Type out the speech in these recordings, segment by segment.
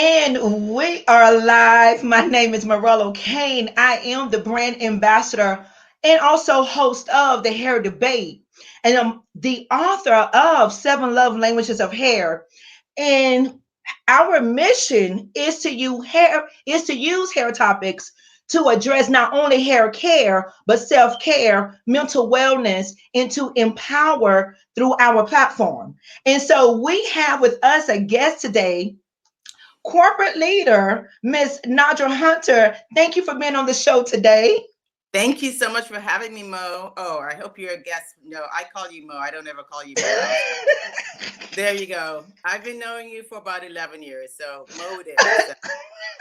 And we are live. My name is Morello Kane. I am the brand ambassador and also host of the Hair Debate. And I'm the author of Seven Love Languages of Hair. And our mission is to use hair topics to address not only hair care, but self-care, mental wellness, and to empower through our platform. And so we have with us a guest today, corporate leader, Miss Nadra Hunter. Thank you for being on the show today. Thank you so much for having me, Mo. Oh, I hope you're a guest. No, I call you Mo. I don't ever call you Mo. There you go. I've been knowing you for about 11 years. So Mo it is. So,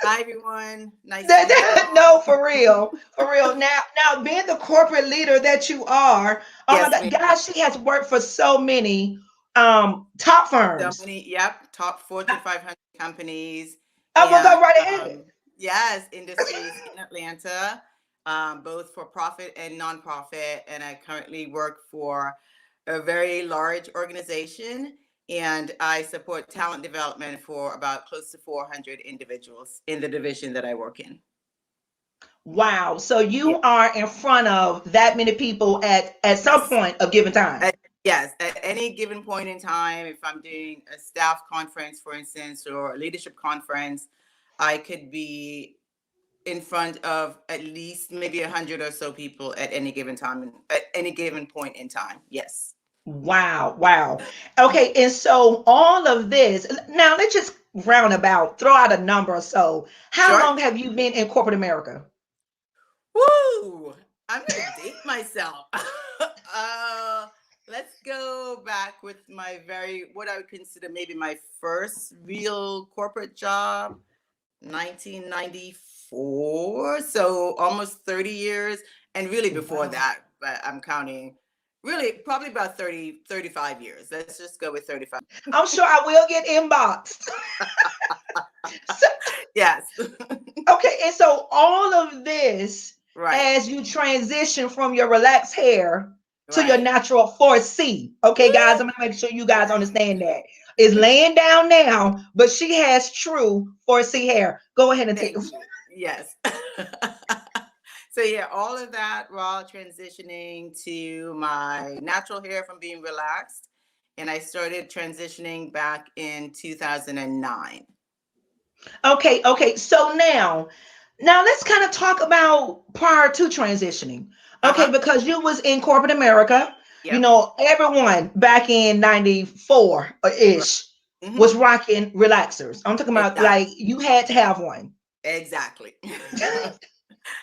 hi, everyone. Nice to meet you all. No, for real, for real. Now, being the corporate leader that you are, oh my Yes, God, ma'am. guys, she has worked for so many top So firms. many, yep, top Fortune 500 companies. I will And go right ahead. yes, industries in Atlanta, both for profit and nonprofit. And I currently work for a very large organization, and I support talent development for about close to 400 individuals in the division that I work in. Wow. So Yeah. you are in front of that many people at some Yes. point of given time. Yes, at any given point in time, if I'm doing a staff conference, for instance, or a leadership conference, I could be in front of at least maybe 100 or so people at any given time, at any given point in time. Yes. Wow, wow. Okay, and so all of this, now let's just roundabout throw out a number or so. How Sure. long have you been in corporate America? Woo! I'm gonna date myself. uh, let's go back with my what I would consider maybe my first real corporate job, 1994. So almost 30 years. And really before Wow. that, but I'm counting really probably about 30, 35 years. Let's just go with 35. I'm sure I will get inboxed. So, Yes. okay, and so all of this Right. as you transition from your relaxed hair to your Right. natural 4C. Okay, guys, I'm gonna make sure you guys understand that. It's laying down now, but she has true 4C hair. Go ahead and take Thank it. you. Yes. So yeah, all of that while transitioning to my natural hair from being relaxed. And I started transitioning back in 2009. Okay, okay. So now let's kind of talk about prior to transitioning. Okay, Uh-huh. because you was in corporate America, Yep. everyone back in 94 Right. ish Hmm. was rocking relaxers. I'm talking about like Exactly. you had to have one. Exactly.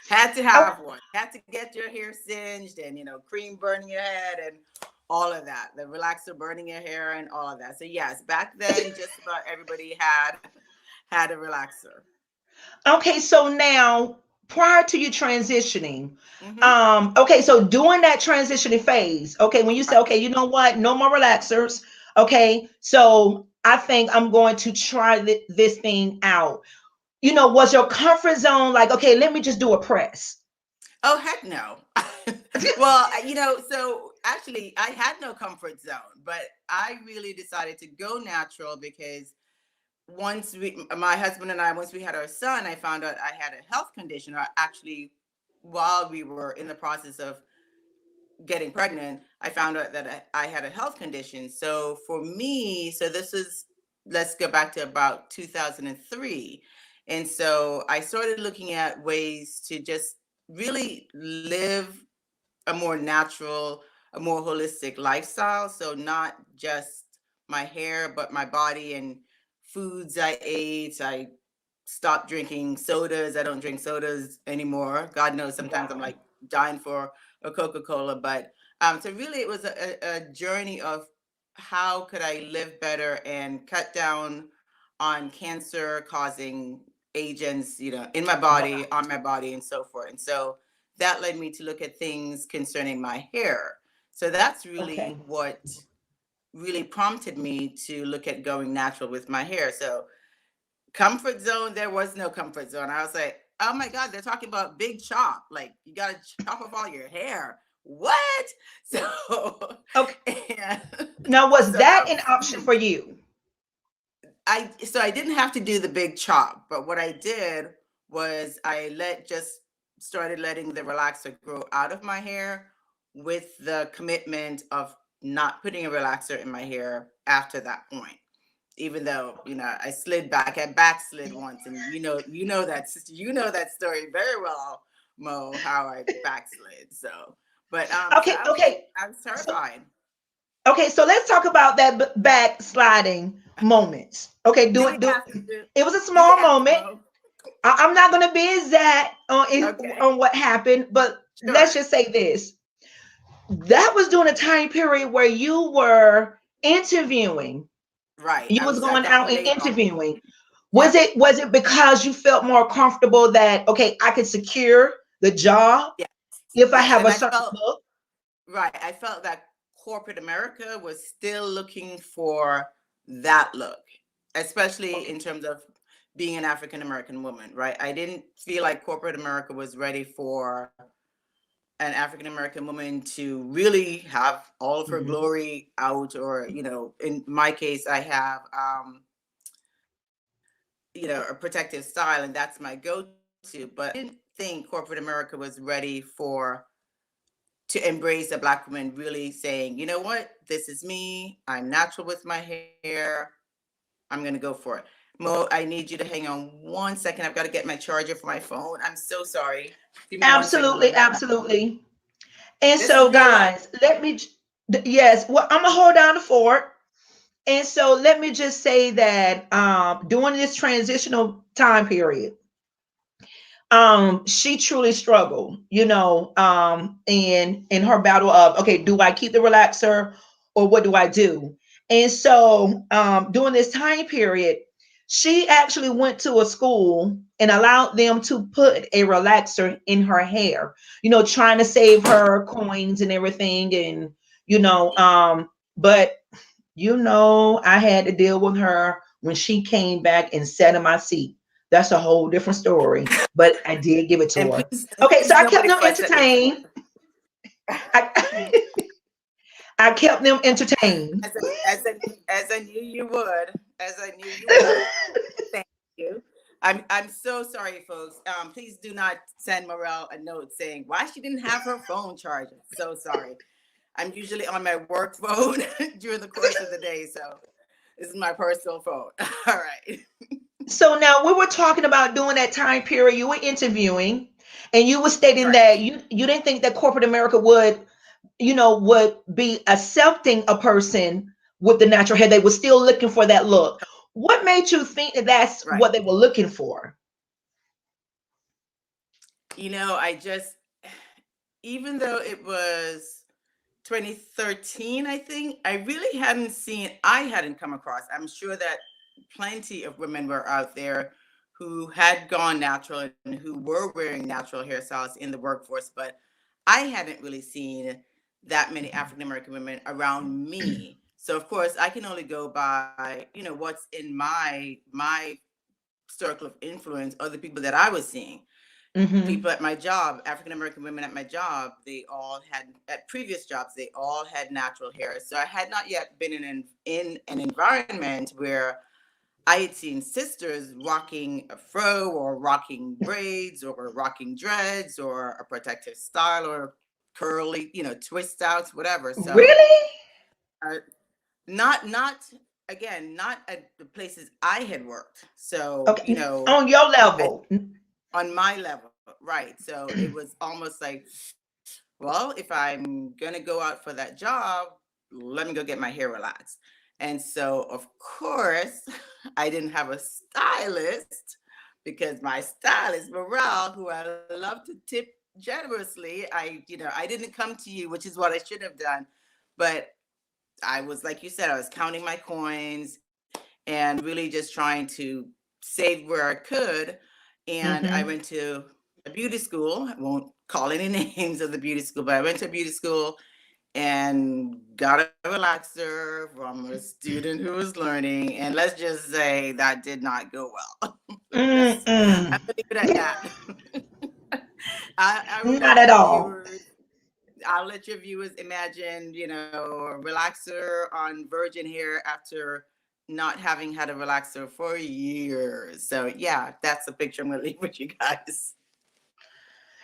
Had to have one. Had to get your hair singed and cream burning your head and all of that. The relaxer burning your hair and all of that. So yes, back then just about everybody had a relaxer. Okay, so now prior to you transitioning, Hmm. okay, so during that transitioning phase, okay, when you say, Right. okay, you know what, no more relaxers, okay, so I think I'm going to try this thing out. Was your comfort zone like, okay, let me just do a press? Oh, heck no. Well, so actually, I had no comfort zone, but I really decided to go natural because my husband and I, once we had our son, I found out I had a health condition, or actually, while we were in the process of getting pregnant, I found out that I had a health condition. So for me, so let's go back to about 2003. And so I started looking at ways to just really live a more natural, a more holistic lifestyle. So not just my hair, but my body and foods I ate. I stopped drinking sodas. I don't drink sodas anymore. God knows sometimes I'm Wow. like dying for a Coca-Cola. But so really it was a journey of how could I live better and cut down on cancer causing agents, in my body, Wow. on my body, and so forth. And so that led me to look at things concerning my hair. So that's really Okay. what really prompted me to look at going natural with my hair. So comfort zone, there was no comfort zone. I was like, oh my God, they're talking about big chop. Like you got to chop off all your hair. What? So, Okay. and Now, was so that that an was option for huge. you? I didn't have to do the big chop, but what I did was started letting the relaxer grow out of my hair with the commitment of not putting a relaxer in my hair after that point. Even though, I slid back, I backslid once, and you know that story very well, Mo, how I backslid. So Okay, okay. I was So, terrified. okay, so let's talk about that backsliding moments. Okay, Do we have to it was a do we small have to, moment. Mo? I'm not going to be exact Okay, on what happened, but let's sure. just say this. That was during a time period where you were interviewing. Right. You was I going got out and laid off. interviewing. Was Yep. it because you felt more comfortable that, okay, I could secure the job Yes. if I Yes. have And a I certain felt look? right. I felt that corporate America was still looking for that look, especially Okay. in terms of being an African American woman, right? I didn't feel like corporate America was ready for an African American woman to really have all of her Mhm. glory out, or, in my case, I have, a protective style, and that's my go-to. But I didn't think corporate America was ready to embrace a Black woman really saying, you know what, this is me. I'm natural with my hair. I'm going to go for it. Mo, I need you to hang on 1 second. I've got to get my charger for my phone. I'm so sorry. Give me 1 second, Absolutely, Mo. absolutely. And This is so, real life. guys, yes, well, I'm gonna hold down the fort. And so, let me just say that during this transitional time period, she truly struggled, in her battle of, okay, do I keep the relaxer or what do I do? And so, during this time period, she actually went to a school and allowed them to put a relaxer in her hair, trying to save her coins and everything. And, but, I had to deal with her when she came back and sat in my seat. That's a whole different story, but I did give it to And her. please, Okay, so please, I kept nobody them fuss at me. entertained. I, I kept them entertained. As I knew you would. As I knew you would. Thank you. I'm so sorry, folks. Please do not send Morel a note saying why she didn't have her phone charged. So sorry. I'm usually on my work phone during the course of the day, so this is my personal phone. All right. So now we were talking about during that time period you were interviewing, and you were stating Right. that you didn't think that corporate America would be accepting a person with the natural hair. They were still looking for that look. What made you think that that's Right. what they were looking for? I just, even though it was 2013, I think, I hadn't come across. I'm sure that plenty of women were out there who had gone natural and who were wearing natural hairstyles in the workforce, but I hadn't really seen that many African American women around me. So of course I can only go by, what's in my circle of influence, or the people that I was seeing. Hmm. People at my job, African American women at my job, they all had, at previous jobs, they all had natural hair. So I had not yet been in an environment where I had seen sisters rocking a fro, or rocking braids, or rocking dreads, or a protective style, or curly, twist outs, whatever. So Really? uh, not again, not at the places I had worked. So, Okay, on your I, level. on my level, right. So it was almost like, well, if I'm gonna go out for that job, let me go get my hair relaxed. And so, of course, I didn't have a stylist, because my stylist, Morale, who I love to tip generously, I didn't come to you, which is what I should have done. But I was, like you said, I was counting my coins and really just trying to save where I could. And I Hmm. went to a beauty school. I won't call any names of the beauty school, but I went to a beauty school and got a relaxer from a student who was learning. And let's just say that did not go well. I'm Mm-mm. gonna leave it at that. I will Not let at your all. viewers I'll let your viewers imagine, a relaxer on virgin hair after not having had a relaxer for years. So yeah, that's the picture I'm gonna leave with you guys.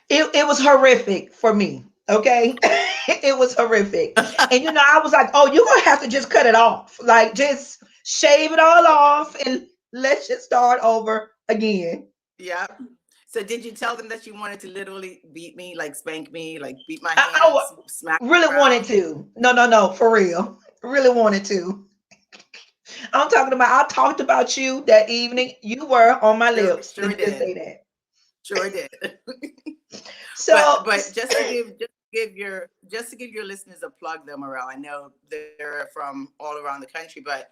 It was horrific for me. Okay. It was horrific. And I was like, oh, you're gonna have to just cut it off. Like just shave it all off and let's just start over again. Yeah. So did you tell them that you wanted to literally beat me, like spank me, like beat my I hands, smack me really wanted around? to. No, no, no, for real. Really wanted to. I'm talking about, I talked about you that evening. You were on my Sure, lips. sure Let's just did. say that. Sure did. So, But just to give your listeners a plug though, Morel, I know they're from all around the country, but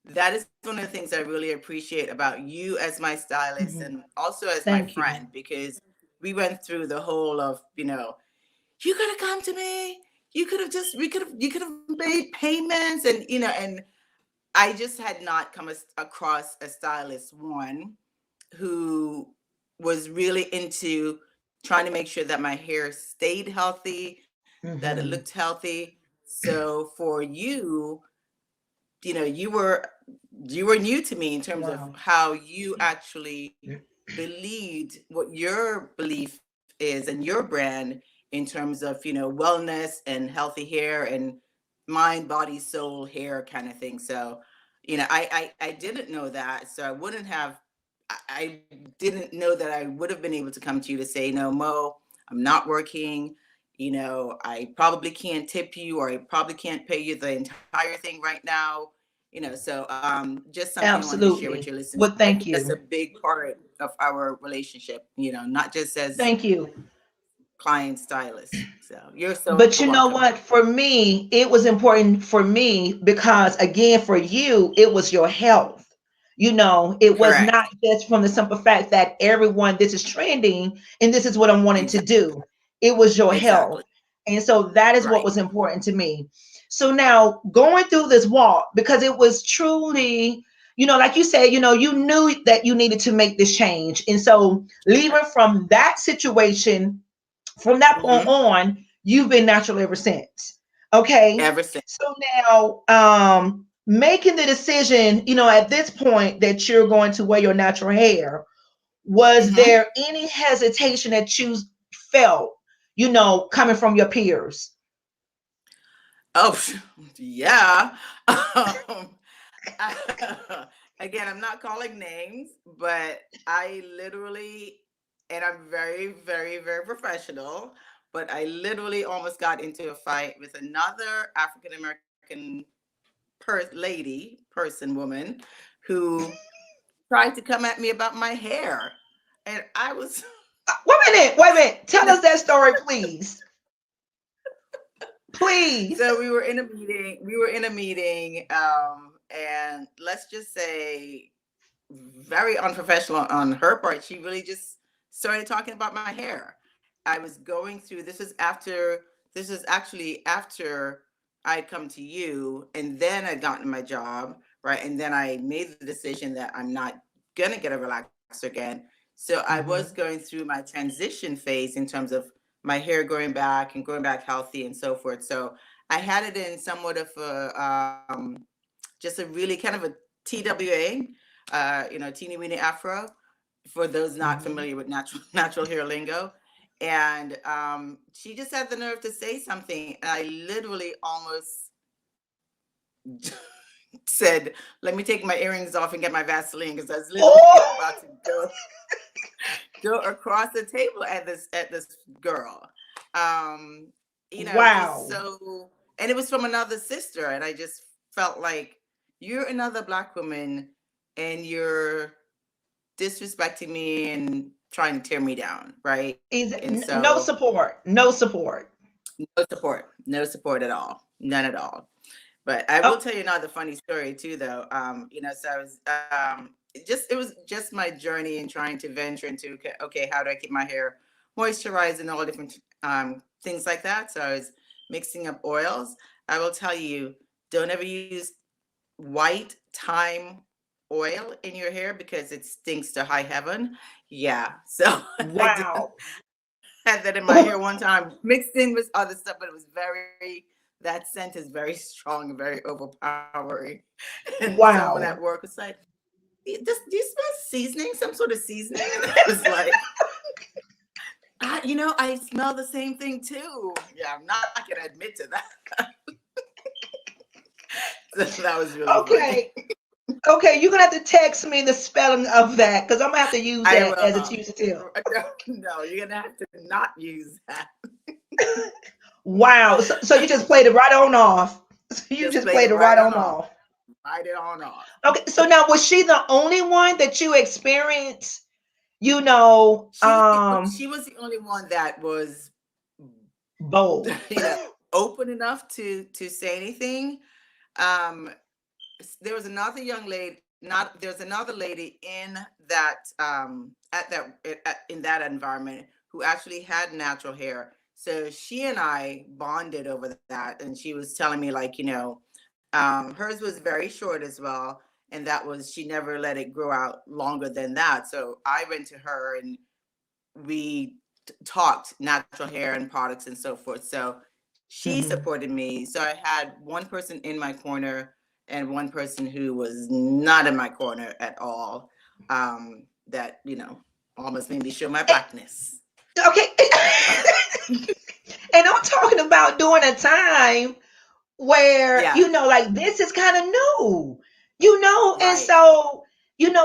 that is one of the things I really appreciate about you as my stylist mhm, and also as my thank you. friend, because we went through the whole of, you could have come to me. You could have made payments, and and I just had not come across a stylist one who was really into trying to make sure that my hair stayed healthy, that it looked Hmm. healthy. So for you, you were new to me in terms of Wow. how you actually believed what your belief is and your brand in terms of wellness and healthy hair and mind, body, soul, hair kind of thing. So I didn't know that, so I wouldn't have I didn't know that I would have been able to come to you to say, no, Mo, I'm not working. I probably can't tip you, or I probably can't pay you the entire thing right now. So just something I wanted to share with Absolutely. your listeners. Well, I thank think that's a you. big part of our relationship, not just as Thank you. client stylist. So you're so But you know welcome. what? For me, it was important for me because, again, for you, it was your health. It was Correct. not just from the simple fact that everyone, this is trending and this is what I'm wanting to Exactly. do. It was your health. Exactly. And so that is what Right. was important to me. So now going through this walk, because it was truly, like you said, you knew that you needed to make this change. And so leaving from that situation, from that point Hmm. on, you've been natural ever since. Okay. Ever since. So now, making the decision, at this point that you're going to wear your natural hair, was Hmm. there any hesitation that you felt, coming from your peers? Oh, yeah. Um, again, I'm not calling names, but I literally, and I'm very, very, very professional, but I literally almost got into a fight with another African American woman, who tried to come at me about my hair. And I was, Wait a minute. Wait a minute. Tell us that story, please. Please. so we were in a meeting, and let's just say very unprofessional on her part. She really just started talking about my hair. I was going through, this is actually after I'd come to you, and then I'd gotten my job, right? And then I made the decision that I'm not gonna get a relaxer again. So I was Mhm. going through my transition phase in terms of my hair growing back and growing back healthy and so forth. So I had it in somewhat of just a really kind of a TWA, teeny weeny afro, for those not Mhm. familiar with natural hair lingo. And she just had the nerve to say something, and I literally almost said, "Let me take my earrings off and get my Vaseline," because I was literally Oh, about to go across the table at this girl. Um, just wow. so, and it was from another sister, and I just felt like, you're another Black woman, and you're disrespecting me and trying to tear me down, right? And so No support. No support. no support at all, none at all. But I will Oh, tell you another funny story too, though. So I was it was just my journey in trying to venture into, okay, how do I keep my hair moisturized and all different things like that. So I was mixing up oils. I will tell you, don't ever use white thyme oil in your hair because it stinks to high heaven. Yeah, so I did wow. had that in my hair one time, mixed in with other stuff, but it was very that scent is very strong and very overpowering. And someone at Wow. work was like, do you smell seasoning, some sort of seasoning? And I was like, I smell the same thing too. Yeah, I'm not gonna admit to that. So that was really funny. Okay. Okay, you're gonna have to text me the spelling of that because I'm gonna have to use I that as a will. teaser tip. No, no, you're gonna have to not use that. Wow. So you just played it right on off. So you Just just played played it it right right on on off. off. Write it on off. Okay. So now was she the only one that you experienced, you know, She was the only one that was, bold? open enough to say anything. Um, there was another young lady, not there's another lady in that in that environment who actually had natural hair. So she and I bonded over that, and she was telling me like, hers was very short as well, and that was she never let it grow out longer than that. So I went to her and we talked natural hair and products and so forth. So she Mhm. supported me. So I had one person in my corner and one person who was not in my corner at all. That almost made me show my blackness. Okay. And I'm talking about during a time where, Yeah, like this is kind of new, and right, so,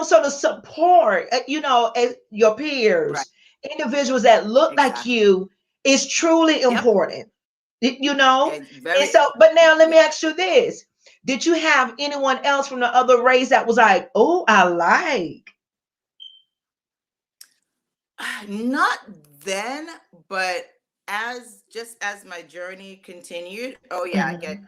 so the support, your right, peers, individuals that look like exactly. you is truly Yep, important, you know? it's And very so, but now let yeah. me ask you this. Did you have anyone else from the other race that was like, oh, I like? Not then, but as my journey continued, oh yeah, I get Mhm.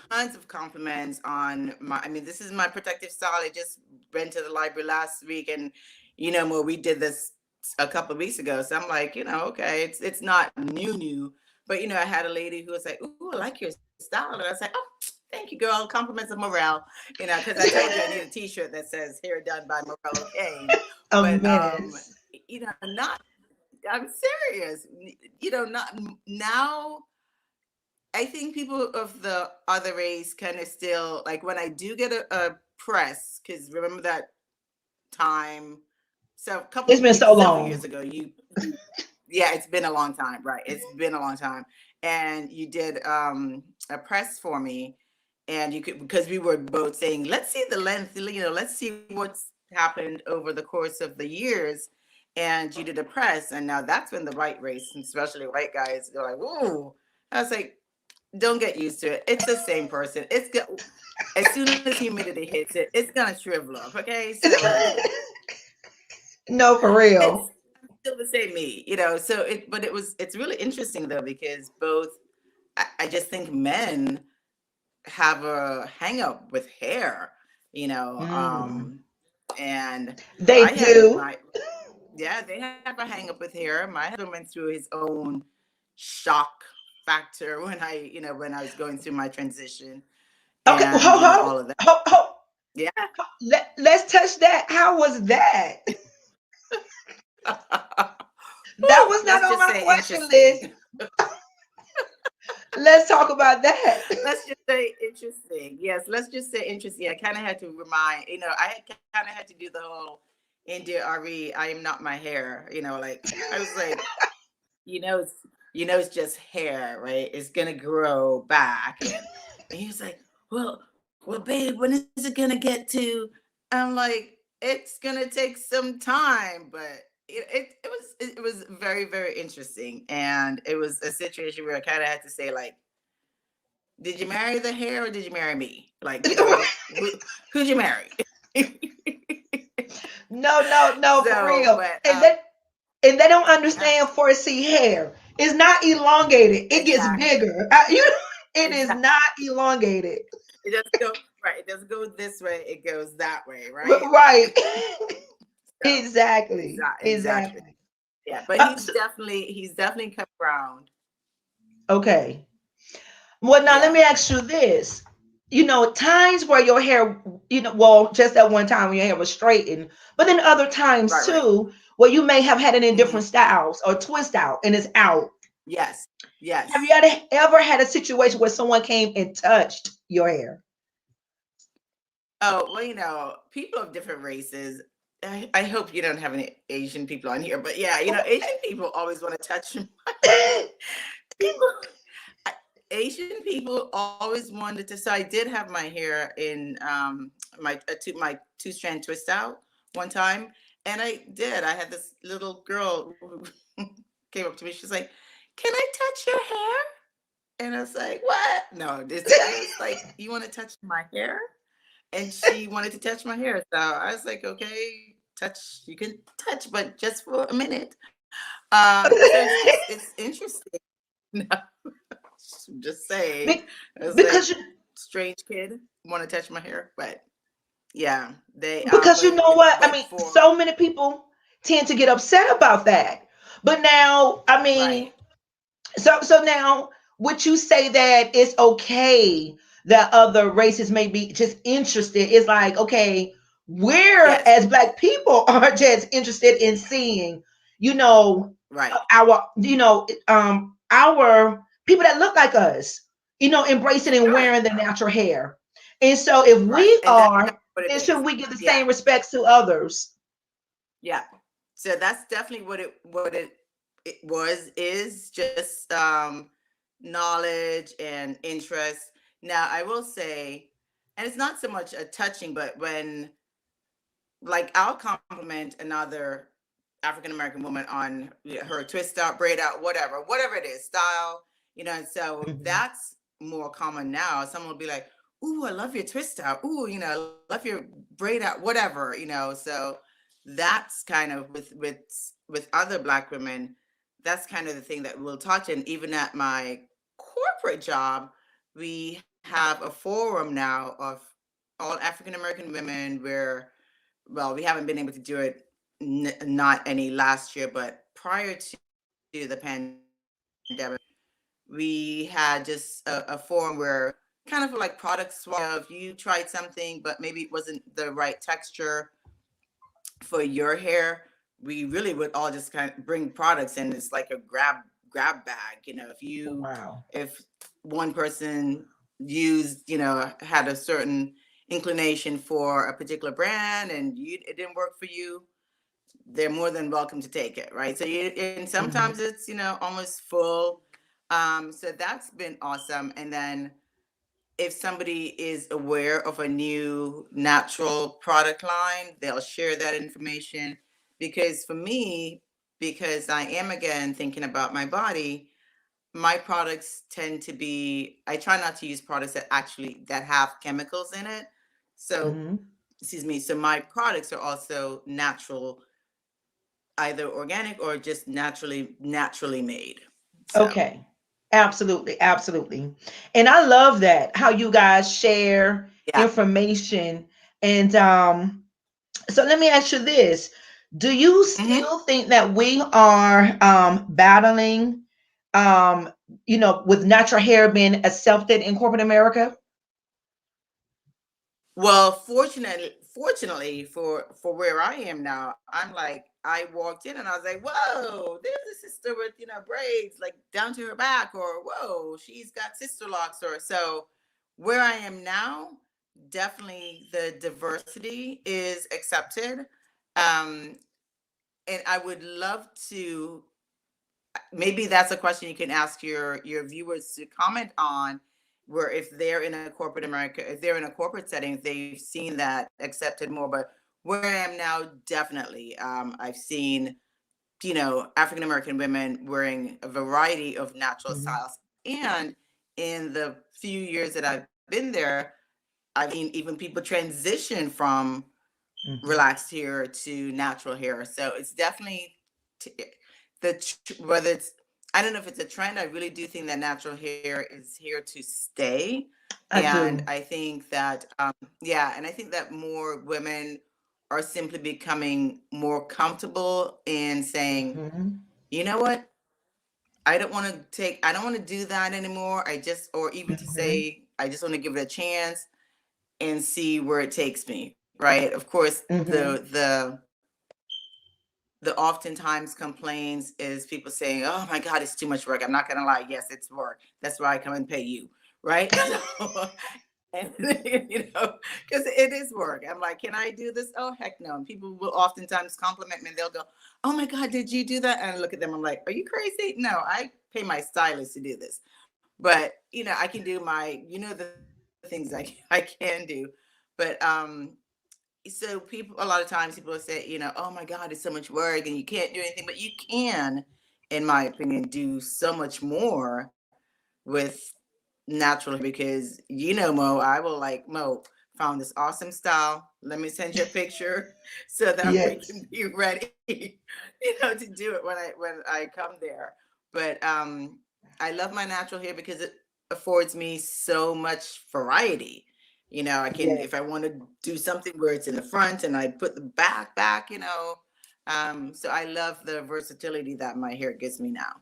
tons of compliments on I mean, this is my protective style. I just went to the library last week, and where we did this a couple of weeks ago. So I'm like, okay, it's not new, but I had a lady who was like, "Ooh, I like your style," and I was like, "Oh, thank you, girl. Compliments of morale," because I told you I need a T-shirt that says "Hair done by Morello Kane," A but menace. not. I'm serious. Not now. I think people of the other race kind of still like when I do get a press, because remember that time, so a couple It's of been so several years long. ago, yeah, it's been a long time, right? It's been a long time, and you did a press for me, and you could because we were both saying, let's see the length, let's see what's happened over the course of the years, and you did a press, and now that's when the white race, and especially white guys, they're like, ooh. I was like, don't get used to it. It's the same person. As soon as humidity hits it, it's gonna shrivel up. Okay, so No, for real. it's still the same me, So it's really interesting though because both I just think men have a hang up with hair, you know, Mm. um, and They I had do. my yeah, they have a hang up with hair. My husband went through his own shock factor when I was going through my transition Okay, and all of that. ho. Yeah. Let's touch that. How was that? That Whew, was not let's on just my say question list. interesting. Let's talk about that. Let's just say interesting. Yes, let's just say interesting. I kind of had to remind, kind of had to do the whole India Ari, I am not my hair. Like I was like, you know, it's it's just hair, right? It's gonna grow back, and he was like, well, babe, when is it gonna get to? I'm like, it's gonna take some time, but it was very very interesting, and it was a situation where I kind of had to say like, did you marry the hair or did you marry me? Like, who'd you marry? No, no, no, for So, real. but And they don't yeah, understand 4C hair. It's not elongated. It gets exactly, bigger. It is exactly. not elongated. It doesn't go right. It doesn't go this way. It goes that way, right? Right. So, Exactly. exactly. Exactly. Yeah, but Uh, he's definitely come around. okay. Well, now let Yeah, me ask you this. Times where your hair, well, just that one time when your hair was straightened, but then other times right, right. too, where you may have had it in Hmm. different styles or twist out and it's out. Yes. Have Yes. you ever had a situation where someone came and touched your hair? Oh, well, people of different races. I hope you don't have any Asian people on here, but yeah, Asian people always want to touch people. I- Asian people always wanted to. So I did have my hair in my two strand twist out one time, and I did. I had this little girl who came up to me. She's like, "Can I touch your hair?" And I was like, "What? No, this." I was like, "You want to touch my hair?" And she wanted to touch my hair, so I was like, "Okay, touch. You can touch, but just for a minute." So it's interesting. No, just saying. Be- I was because like, strange kid, want to touch my hair, but yeah, they because you know what? I but mean, for so many people tend to get upset about that. But now, I mean, right, so now would you say that it's okay that other races may be just interested? It's like, okay, we're yes, as black people are just interested in seeing, you know, right, our people that look like us, embracing and sure, wearing the natural hair. And so if right, we and that's are, what it then should is. we give the Yeah, same respects to others? yeah. So that's definitely it was is just knowledge and interest. Now I will say, and it's not so much a touching, but when like I'll compliment another African American woman on her twist out, braid out, whatever it is, style, and so Mhm. that's more common now. Someone will be like, "Ooh, I love your twist out. Ooh, I love your braid out, whatever." So that's kind of with other Black women, that's kind of the thing that we'll touch. And even at my corporate job, we have a forum now of all African American women where, well, we haven't been able to do it, not any last year, but prior to the pandemic, we had just a forum where kind of like product swap of you tried something, but maybe it wasn't the right texture for your hair. We really would all just kind of bring products, and it's like a grab bag. Wow. If one person used, had a certain inclination for a particular brand and it didn't work for you, they're more than welcome to take it, right? And sometimes Mhm. it's, almost full. So that's been awesome. And then if somebody is aware of a new natural product line, they'll share that information. Because for me, because I am again thinking about my body, my products tend to be, I try not to use products that have chemicals in it. So, Mhm. excuse me, so my products are also natural, either organic or just naturally made. So, Okay. Absolutely. Absolutely. And I love that how you guys share yeah. information. And so let me ask you this. Do you Hmm. still think that we are battling with natural hair being accepted in corporate America? Well, fortunately for where I am now, I'm like, I walked in and I was like, "Whoa, there's a sister with braids like down to her back," or "Whoa, she's got sister locks," or so. Where I am now, definitely the diversity is accepted, um, and I would love to. Maybe that's a question you can ask your viewers to comment on, where if they're in a corporate America, if they're in a corporate setting, they've seen that accepted more. But where I am now, definitely, I've seen African American women wearing a variety of natural Mhm. styles. And in the few years that I've been there, I've seen even people transition from Mhm. relaxed hair to natural hair. So it's definitely t- whether it's, I don't know if it's a trend. I really do think that natural hair is here to stay, I and do. I think that yeah, and I think that more women are simply becoming more comfortable in saying, Mhm. you know what, I don't want to do that anymore. I just, or even to Mhm. say, I just want to give it a chance and see where it takes me. Right. Of course, Mhm. the oftentimes complaints is people saying, "Oh my God, it's too much work." I'm not gonna lie, yes, it's work. That's why I come and pay you, right? So, and because it is work. I'm like, can I do this? Oh heck no! And people will oftentimes compliment me. And they'll go, "Oh my God, did you do that?" And I look at them. I'm like, "Are you crazy? No, I pay my stylist to do this." But I can do my, the things I can do. But so people, a lot of times people say, "Oh my God, it's so much work and you can't do anything," but you can, in my opinion, do so much more with natural hair because Mo, I will like, Mo, found this awesome style. Let me send you a picture so that we Yes. can be ready, to do it when I come there. But I love my natural hair because it affords me so much variety. I can, Yes. if I want to do something where it's in the front and I put the back. So I love the versatility that my hair gives me now.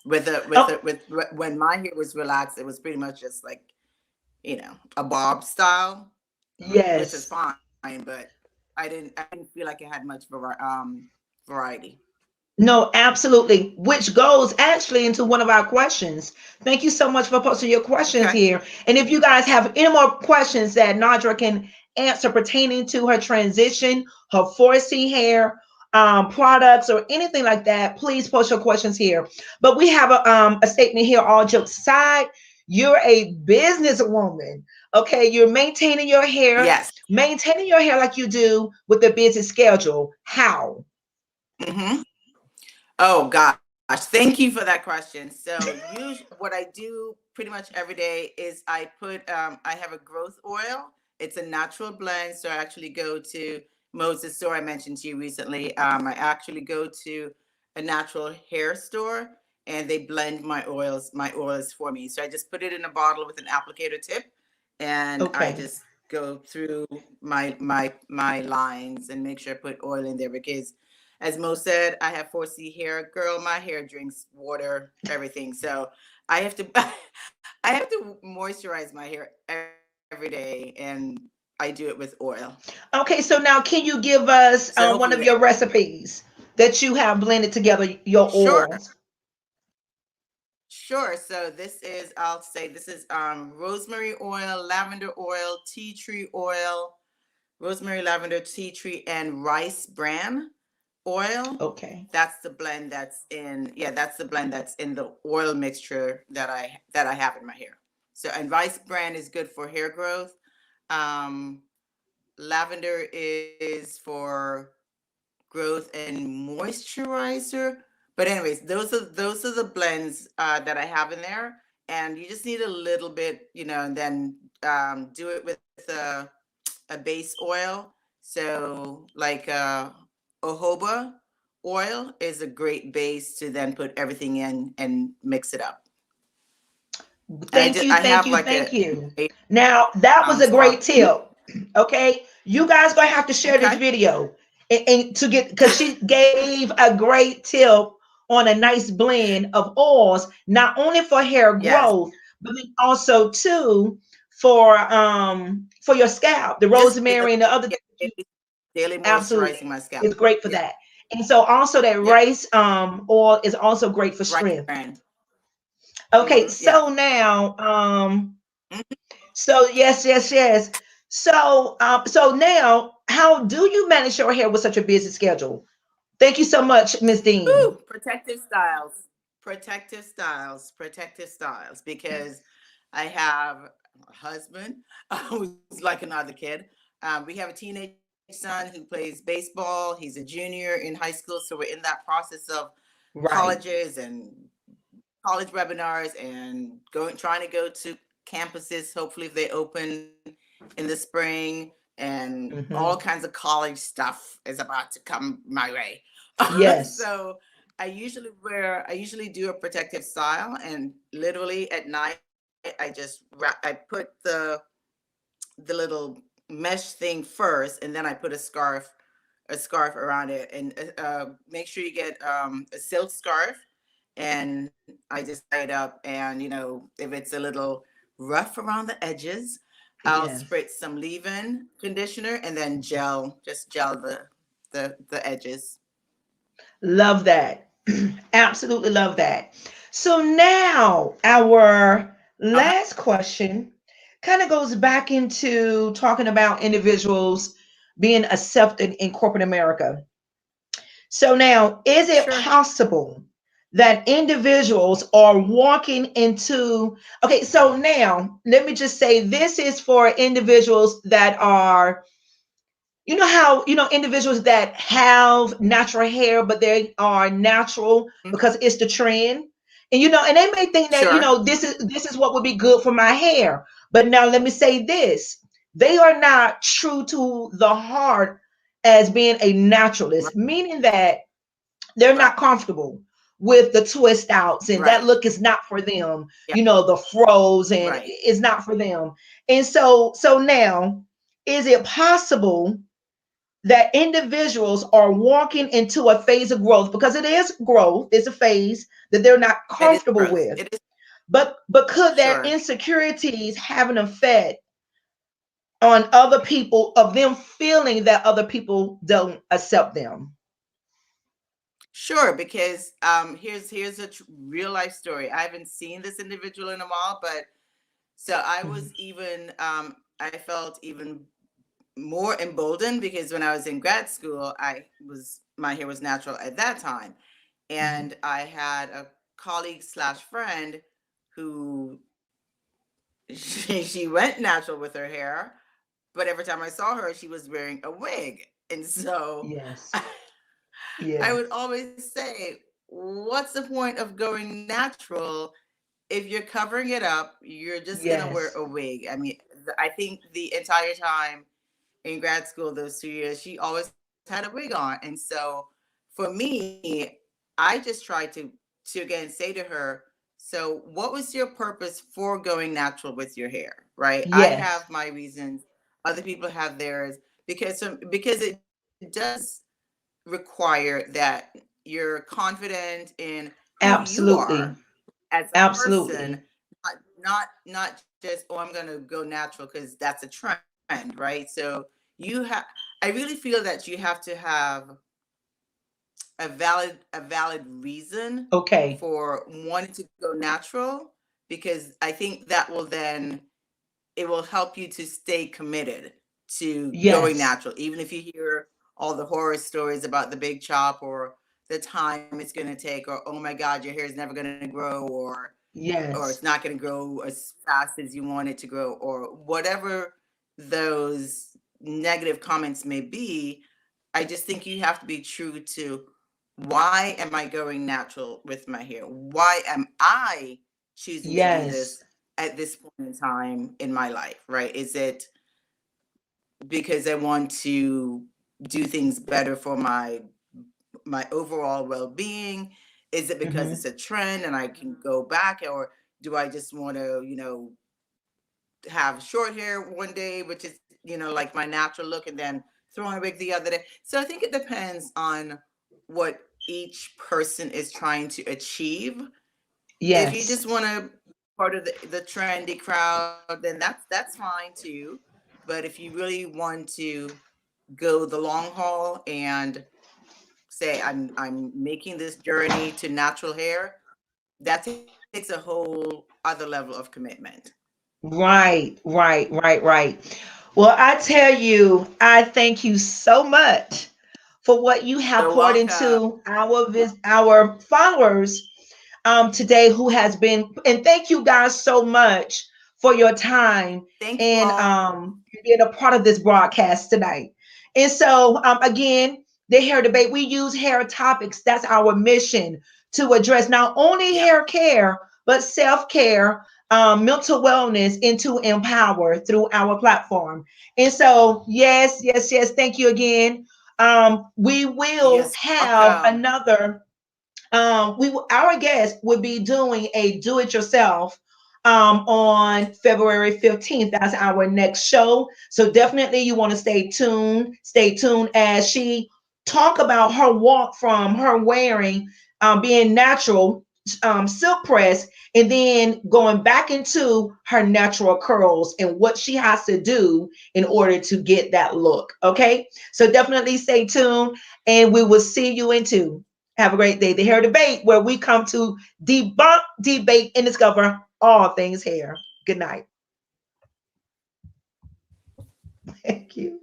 Oh, With when my hair was relaxed, it was pretty much just like, a bob style, which is yes. fine, but I didn't feel like it had much variety. No, absolutely. Which goes actually into one of our questions. Thank you so much for posting your questions Okay. here. And if you guys have any more questions that Nadra can answer pertaining to her transition, her 4C hair products, or anything like that, please post your questions here. But we have a statement here, all jokes aside. You're a businesswoman. Okay, you're Yes. maintaining your hair like you do with a busy schedule. How? Hmm. Oh gosh, thank you for that question. So usually what I do pretty much every day is I have a growth oil. It's a natural blend. So I actually go to Moses store I mentioned to you recently. I actually go to a natural hair store and they blend my oils for me. So I just put it in a bottle with an applicator tip and I Okay. just go through my lines and make sure I put oil in there because as Mo said, I have 4C hair. Girl, my hair drinks water, everything. So I have to I have to moisturize my hair every day and I do it with oil. Okay, so now can you give us So one hopefully of that your recipes that you have blended together, your sure. oils? Sure. So I'll say this is rosemary oil, lavender oil, tea tree oil, rosemary, lavender, tea tree, and rice bran oil. Okay. That's the blend that's in the oil mixture that I have in my hair. So and rice bran is good for hair growth. Um, lavender is for growth and moisturizer. But anyways, those are the blends that I have in there, and you just need a little bit, and then do it with a base oil. So like jojoba oil is a great base to then put everything in and mix it up. And Thank you, I thank have you, like thank you. a Now that was a great spark. Mhm. tip. Okay, you guys gonna have to share this Okay. video and to get because she gave a great tip on a nice blend of oils, not only for hair Yes. growth, but then also too for your scalp, the Just daily, rosemary and the other yeah, things you daily moisturizing absolutely my scalp. is great for Yeah. that. And so also that Yep. rice oil is also great for Rice strength. bran. Okay, Yeah. so now Mhm. so yes, yes, yes. So now how do you manage your hair with such a busy schedule? Thank you so much, Miss Dean. Woo! Protective styles. Protective styles. Protective styles. Because I have a husband who's like another kid. We have a teenage son who plays baseball. He's a junior in high school. So we're in that process of Right. colleges and college webinars and trying to go to campuses, hopefully if they open in the spring, and all Hmm. kinds of college stuff is about to come my way. Yes. So I usually do a protective style, and literally at night I put the little mesh thing first, and then I put a scarf around it, and make sure you get a silk scarf, and I just tie it up. And if it's a little rough around the edges, I'll Yes. spritz some leave-in conditioner and then just gel the edges. Love that. Absolutely love that. So now our Uh-huh. last question kind of goes back into talking about individuals being accepted in corporate America. So now, is it Sure. possible that individuals are walking into, okay, so now let me just say this is for individuals that are, you know how, individuals that have natural hair, but they are natural Mhm. because it's the trend. And and they may think that, Sure. this is what would be good for my hair. But now let me say this. They are not true to the heart as being a Right. naturalist, meaning that they're Right. not comfortable with the twist outs, and that Right. look is not for them. Yeah. The froze, and Right. it's not for them. And so now, is it possible that individuals are walking into a phase of growth, because it is growth, it's a phase that they're not It is comfortable growth. with, It is. but could their Sure. insecurities have an effect on other people, of them feeling that other people don't accept them? Sure, because here's a real life story. I haven't seen this individual in a while, but so I Mhm, was even I felt even more emboldened because when I was in grad school, my hair was natural at that time, mhm. and I had a colleague slash friend who she went natural with her hair, but every time I saw her, she was wearing a wig, and so Yes, I would yes, always say, what's the point of going natural if you're covering it up? You're just gonna wear yes, a wig. I mean, I think the entire time in grad school, those 2 years, she always had a wig on, and so for me, I just tried to again say to her, so what was your purpose for going natural with your hair? Right? I yes, have my reasons. Other people have theirs because it does require that you're confident in who you are absolutely, as a person, absolutely. not just, oh, I'm gonna go natural because that's a trend, right? So you have I really feel that you have to have a valid reason Okay, for wanting to go natural, because I think that will then it will help you to stay committed to going yes, natural, even if you hear all the horror stories about the big chop or the time it's going to take, or oh my god, your hair is never going to grow, or it's yes, not going to grow as fast as you want it to grow, or whatever those negative comments may be. I just think you have to be true to, why am I going natural with my hair? Why am I choosing to do yes, this at this point in time in my life, right? Is it because I want to do things better for my overall well-being? Is it because hmm, it's a trend and I can go back, or do I just want to, have short hair one day, which is, like my natural look, and then throw on a wig the other day? So I think it depends on what each person is trying to achieve. If you yes, just want to part of the trendy crowd, then that's fine too. But if you really want to go the long haul and say, I'm making this journey to natural hair, that takes a whole other level of commitment. right, right, right, right. Well, I tell you, I thank you so much for what you have You're poured welcome. into our followers today, who has been, and thank you guys so much for your time Thank you and all. being a part of this broadcast tonight. And so, again, the hair debate, we use hair topics. That's our mission, to address not only Yep. hair care, but self care, mental wellness, and to empower through our platform. And so, yes, yes, yes, thank you again. We will Yes, have welcome. another, our guest will be doing a do it yourself on February 15th. That's our next show. So definitely you want to stay tuned as she talk about her walk from her wearing, being natural, silk press, and then going back into her natural curls and what she has to do in order to get that look. Okay, so definitely stay tuned, and we will see you in two. Have a great day. The Hair Debate, where we come to debunk, debate, and discover all things hair. Good night. Thank you.